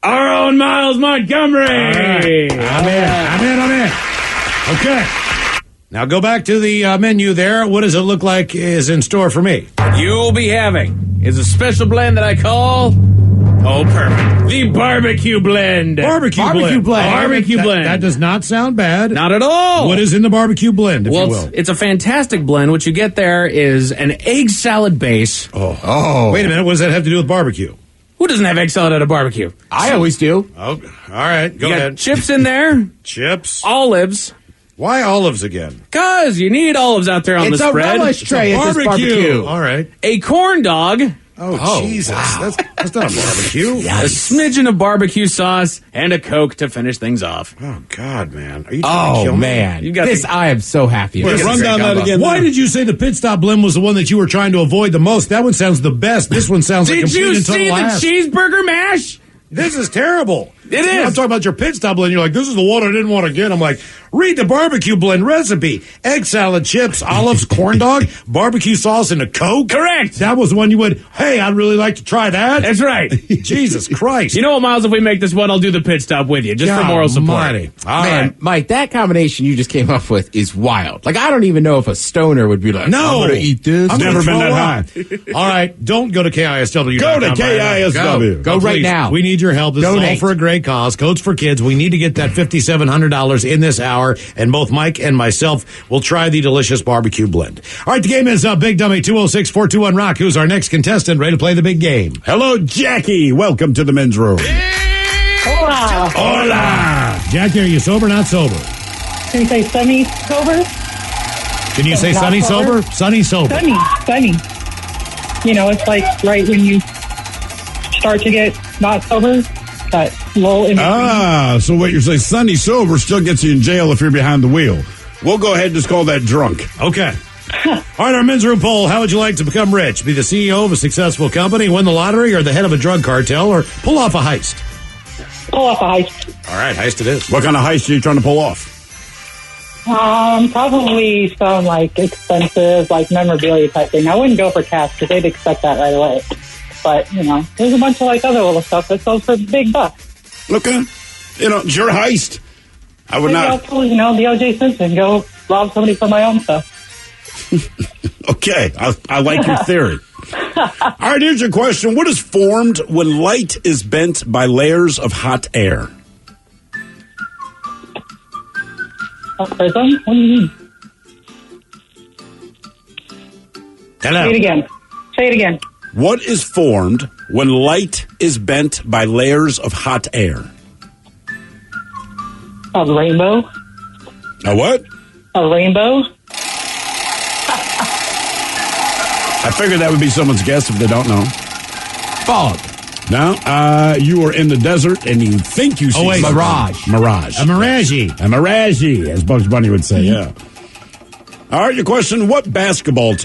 Speaker 12: our own Miles Montgomery.
Speaker 6: Right. I'm in. Okay. Now go back to the menu there. What does it look like is in store for me?
Speaker 12: You'll be having is a special blend that I call... Oh, perfect. The barbecue blend.
Speaker 6: Barbecue blend. That does not sound bad.
Speaker 12: Not at all.
Speaker 6: What is in the barbecue blend, if you will?
Speaker 12: It's a fantastic blend. What you get there is an egg salad base.
Speaker 6: Oh. Wait a minute. What does that have to do with barbecue?
Speaker 12: Who doesn't have egg salad at a barbecue?
Speaker 10: I always do.
Speaker 6: Oh, all right. Go ahead.
Speaker 12: Chips in there.
Speaker 6: Chips.
Speaker 12: Olives.
Speaker 6: Why olives again?
Speaker 12: Because you need olives out there on the spread.
Speaker 10: It's a relish tray.
Speaker 6: It's
Speaker 10: a barbecue.
Speaker 6: All right.
Speaker 12: A corn dog.
Speaker 6: Oh, Jesus. Wow. That's not a barbecue.
Speaker 12: A smidgen of barbecue sauce and a Coke to finish things off.
Speaker 6: Oh, God, man. Are you trying to kill me?
Speaker 10: Man. You got this. I am so happy.
Speaker 7: Wait, run down that again.
Speaker 6: Why did you say the pit stop blend was the one that you were trying to avoid the most? That one sounds the best. This one sounds like complete and total ass.
Speaker 12: Did you see the cheeseburger mash?
Speaker 6: This is terrible.
Speaker 12: It is.
Speaker 6: I'm talking about your pit stop blend. You're like, this is the one I didn't want to get. I'm like, read the barbecue blend recipe. Egg salad, chips, olives, corn dog, barbecue sauce, and a Coke.
Speaker 12: Correct.
Speaker 6: That was the one you went, hey, I'd really like to try that.
Speaker 12: That's right.
Speaker 6: Jesus Christ.
Speaker 12: You know what, Miles, if we make this one, I'll do the pit stop with you, just for moral support.
Speaker 6: All
Speaker 10: Man,
Speaker 6: right.
Speaker 10: Mike, that combination you just came up with is wild. Like, I don't even know if a stoner would be like,
Speaker 6: no,
Speaker 10: I'm going to eat this.
Speaker 7: I've never been that high.
Speaker 6: All right, don't go to KISW.
Speaker 7: Go to KISW.
Speaker 10: Go right now.
Speaker 6: We need your help. This is all
Speaker 10: Donate.
Speaker 6: for a great cause. Codes for Kids. We need to get that $5,700 in this hour, and both Mike and myself will try the delicious barbecue blend. All right, the game is Big Dummy 206-421-ROCK. Who's our next contestant? Ready to play the big game?
Speaker 7: Hello, Jackie. Welcome to the men's room.
Speaker 15: Hola.
Speaker 6: Hola. Jackie, are you sober or not sober?
Speaker 15: Can you say sunny sober?
Speaker 6: Can you say
Speaker 15: Not
Speaker 6: sunny sober? Sunny sober.
Speaker 15: Sunny. You know, it's like right when you start to get not sober, that lull in between.
Speaker 7: So what you're saying, sunny sober still gets you in jail if you're behind the wheel. We'll go ahead and just call that drunk.
Speaker 6: Okay. All right, our men's room poll. How would you like to become rich? Be the CEO of a successful company, win the lottery, or the head of a drug cartel, or pull off a heist?
Speaker 15: Pull off a heist.
Speaker 6: All right, heist it is.
Speaker 7: What kind of heist are you trying to pull off?
Speaker 15: Probably some like expensive, like memorabilia type thing. I wouldn't go for cash because they'd expect that right away. But, you know, there's a bunch of like other little stuff that sells for big bucks.
Speaker 7: Okay. You know, it's your heist. I would
Speaker 15: Maybe
Speaker 7: not.
Speaker 15: I'll pull, you know, the O.J. Simpson, go rob somebody for my own stuff.
Speaker 7: Okay. I like your theory. All right, here's your question. What is formed when light is bent by layers of hot air?
Speaker 15: A prism? What do you mean?
Speaker 6: Hello.
Speaker 15: Say it again. Say it again.
Speaker 7: What is formed when light is bent by layers of hot air?
Speaker 15: A rainbow?
Speaker 7: A what?
Speaker 15: A rainbow?
Speaker 7: I figured that would be someone's guess if they don't know.
Speaker 10: Fog.
Speaker 7: No, you are in the desert and you think you see something.
Speaker 10: Mirage.
Speaker 7: Mirage.
Speaker 6: A mirage.
Speaker 7: A mirage, as Bugs Bunny would say, yeah. All right, your question, what baseball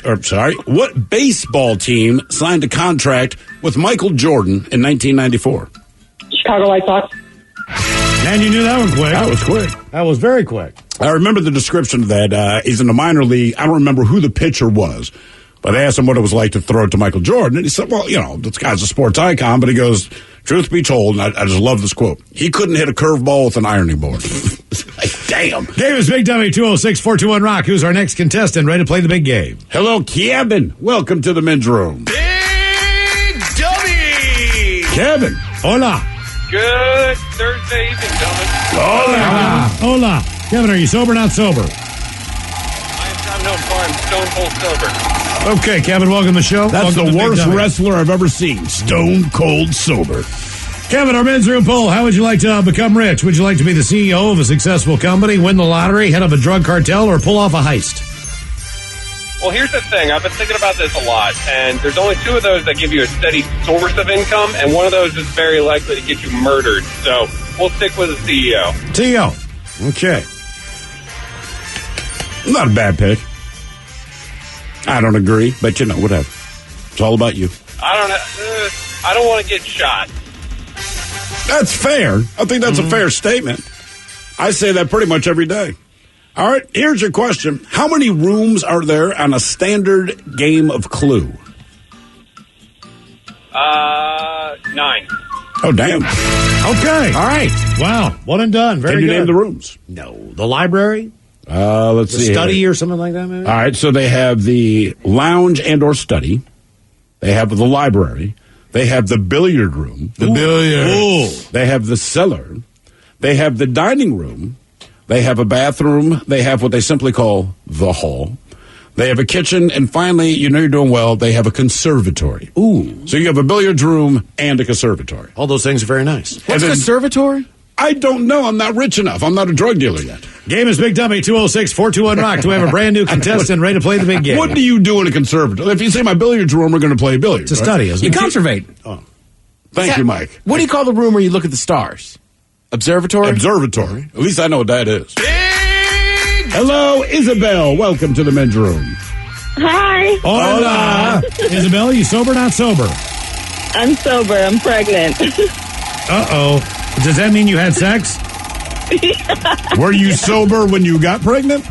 Speaker 7: team signed a contract with Michael Jordan in 1994?
Speaker 15: Chicago White Sox.
Speaker 6: Man, you knew that one quick.
Speaker 7: That was quick.
Speaker 6: That was very quick.
Speaker 7: I remember the description of that. He's in the minor league. I don't remember who the pitcher was, but they asked him what it was like to throw it to Michael Jordan. And he said, well, you know, this guy's a sports icon, but he goes, truth be told, and I just love this quote, he couldn't hit a curveball with an ironing board. Like, damn.
Speaker 6: Game is Big Dummy 206-421-ROCK. Who's our next contestant? Ready to play the big game?
Speaker 7: Hello, Kevin. Welcome to the men's room.
Speaker 5: Big Dummy!
Speaker 7: Kevin.
Speaker 6: Hola.
Speaker 16: Good Thursday evening, gentlemen.
Speaker 6: Hola. Hola. Kevin, are you sober or not sober?
Speaker 16: I'm no, I'm Stone Cold Sober.
Speaker 6: Okay, Kevin, welcome to the show.
Speaker 7: That's
Speaker 6: Welcome
Speaker 7: the
Speaker 6: to
Speaker 7: worst
Speaker 6: Big W.
Speaker 7: wrestler I've ever seen. Stone Cold Sober.
Speaker 6: Kevin, our men's room poll. How would you like to become rich? Would you like to be the CEO of a successful company, win the lottery, head of a drug cartel, or pull off a heist?
Speaker 16: Well, here's the thing. I've been thinking about this a lot, and there's only two of those that give you a steady source of income, and one of those is very likely to get you murdered. So we'll stick with the CEO.
Speaker 6: CEO. Okay.
Speaker 7: Not a bad pick. I don't agree, but whatever. It's all about you.
Speaker 16: I don't want to get shot.
Speaker 7: That's fair. I think that's a fair statement. I say that pretty much every day. All right, here's your question. How many rooms are there on a standard game of Clue?
Speaker 16: 9.
Speaker 7: Oh, damn.
Speaker 6: Okay. All right. Wow. One and done. Very
Speaker 7: Can you
Speaker 6: good.
Speaker 7: name the rooms?
Speaker 6: No. The library?
Speaker 7: Let's
Speaker 6: The
Speaker 7: see.
Speaker 6: study
Speaker 7: here.
Speaker 6: or something like that, maybe?
Speaker 7: All right, so they have the lounge and or study. They have the library. They have the billiard room.
Speaker 6: The billiard.
Speaker 7: Ooh. They have the cellar. They have the dining room. They have a bathroom. They have what they simply call the hall. They have a kitchen. And finally, you're doing well, they have a conservatory.
Speaker 6: Ooh.
Speaker 7: So you have a billiards room and a conservatory.
Speaker 6: All those things are very nice.
Speaker 10: What's a conservatory?
Speaker 7: I don't know. I'm not rich enough. I'm not a drug dealer yet.
Speaker 6: Game is Big Dummy, 206-421-ROCK. Do we have a brand new contestant ready to play the big game?
Speaker 7: What do you do in a conservatory? If you say my billiards room, we're going to play billiards.
Speaker 6: It's a study, isn't
Speaker 10: You
Speaker 6: it?
Speaker 10: conservate.
Speaker 7: Oh. Thank you, Mike.
Speaker 10: What do you call the room where you look at the stars? Observatory?
Speaker 7: Observatory. At least I know what that is. Hello, Isabel. Welcome to the men's room.
Speaker 17: Hi.
Speaker 6: Hola. Isabel, you sober or not sober?
Speaker 17: I'm sober. I'm pregnant.
Speaker 6: Uh-oh. Does that mean you had sex?
Speaker 7: Were you sober when you got pregnant?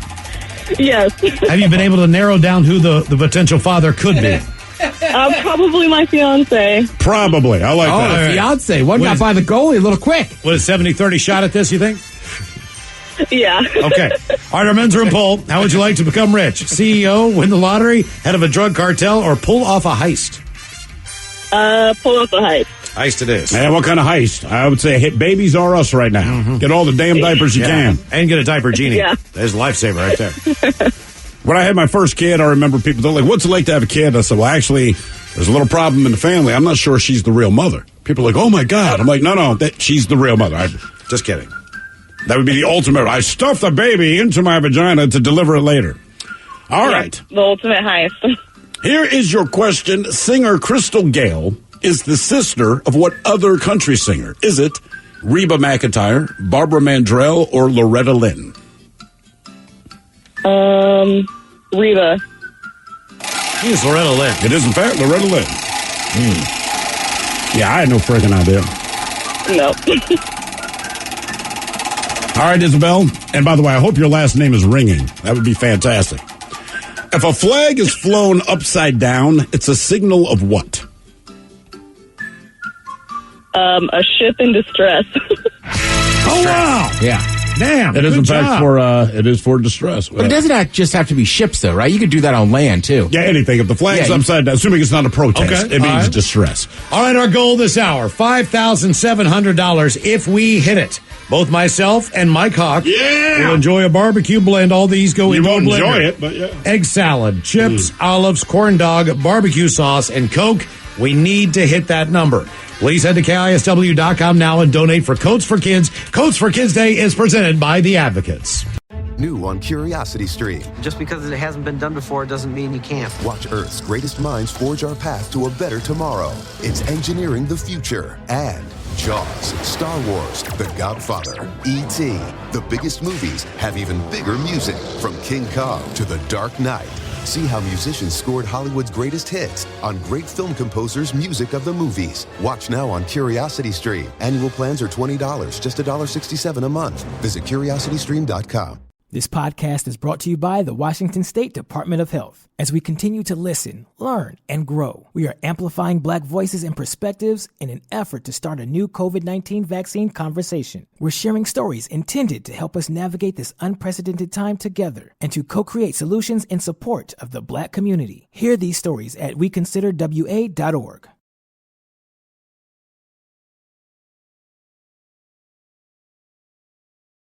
Speaker 17: Yes.
Speaker 6: Have you been able to narrow down who the potential father could be?
Speaker 17: Probably my fiance.
Speaker 7: Probably. I like that.
Speaker 10: Oh, the fiance. One got by the goalie a little quick.
Speaker 6: What, a 70-30 shot at this, you think?
Speaker 17: Yeah.
Speaker 6: Okay. All right, our men's room poll. How would you like to become rich? CEO, win the lottery, head of a drug cartel, or pull off a heist?
Speaker 17: Pull off a heist.
Speaker 6: Heist it is.
Speaker 7: Man, what kind of heist? I would say hit Babies R Us right now. Get all the damn diapers you can.
Speaker 6: And get a diaper genie.
Speaker 17: Yeah.
Speaker 6: There's a lifesaver right there.
Speaker 7: When I had my first kid, I remember people they're like, what's it like to have a kid? I said, well, actually, there's a little problem in the family. I'm not sure she's the real mother. People are like, oh, my God. I'm like, no, she's the real mother.
Speaker 6: Just kidding.
Speaker 7: That would be the ultimate. I stuffed the baby into my vagina to deliver it later. All right.
Speaker 17: The ultimate heist.
Speaker 7: Here is your question. Singer Crystal Gale is the sister of what other country singer? Is it Reba McEntire, Barbara Mandrell, or Loretta Lynn?
Speaker 17: Reba.
Speaker 6: It's Loretta Lynn.
Speaker 7: It is, in fact, Loretta Lynn. Yeah, I had no freaking idea.
Speaker 17: No.
Speaker 7: All right, Isabel. And by the way, I hope your last name is Ringing. That would be fantastic. If a flag is flown upside down, it's a signal of what?
Speaker 17: A ship in distress.
Speaker 6: Oh, wow.
Speaker 10: Yeah.
Speaker 6: Damn.
Speaker 7: It is,
Speaker 6: good
Speaker 7: in fact,
Speaker 6: job.
Speaker 7: it is for distress.
Speaker 10: But it doesn't just have to be ships, though, right? You could do that on land, too.
Speaker 7: Yeah, anything. If the flag's
Speaker 10: Yeah,
Speaker 7: upside down, assuming it's not a protest,
Speaker 6: Okay,
Speaker 7: it
Speaker 6: all
Speaker 7: means
Speaker 6: right.
Speaker 7: distress.
Speaker 6: All right, our goal this hour, $5,700 if we hit it. Both myself and Mike Hawk will enjoy a barbecue blend. All these go
Speaker 7: You
Speaker 6: into a
Speaker 7: won't
Speaker 6: blender.
Speaker 7: enjoy it, but yeah.
Speaker 6: Egg salad, chips, olives, corn dog, barbecue sauce, and Coke. We need to hit that number. Please head to KISW.com now and donate for Coats for Kids. Coats for Kids Day is presented by The Advocates.
Speaker 1: New on Curiosity Stream.
Speaker 2: Just because it hasn't been done before doesn't mean you can't.
Speaker 1: Watch Earth's greatest minds forge our path to a better tomorrow. It's engineering the future. And Jaws, Star Wars, The Godfather, E.T. The biggest movies have even bigger music. From King Kong to The Dark Knight. See how musicians scored Hollywood's greatest hits on great film composers' music of the movies. Watch now on Curiosity Stream. Annual plans are $20, just $1.67 a month. Visit curiositystream.com.
Speaker 14: This podcast is brought to you by the Washington State Department of Health. As we continue to listen, learn, and grow, we are amplifying Black voices and perspectives in an effort to start a new COVID-19 vaccine conversation. We're sharing stories intended to help us navigate this unprecedented time together and to co-create solutions in support of the Black community. Hear these stories at weconsiderwa.org.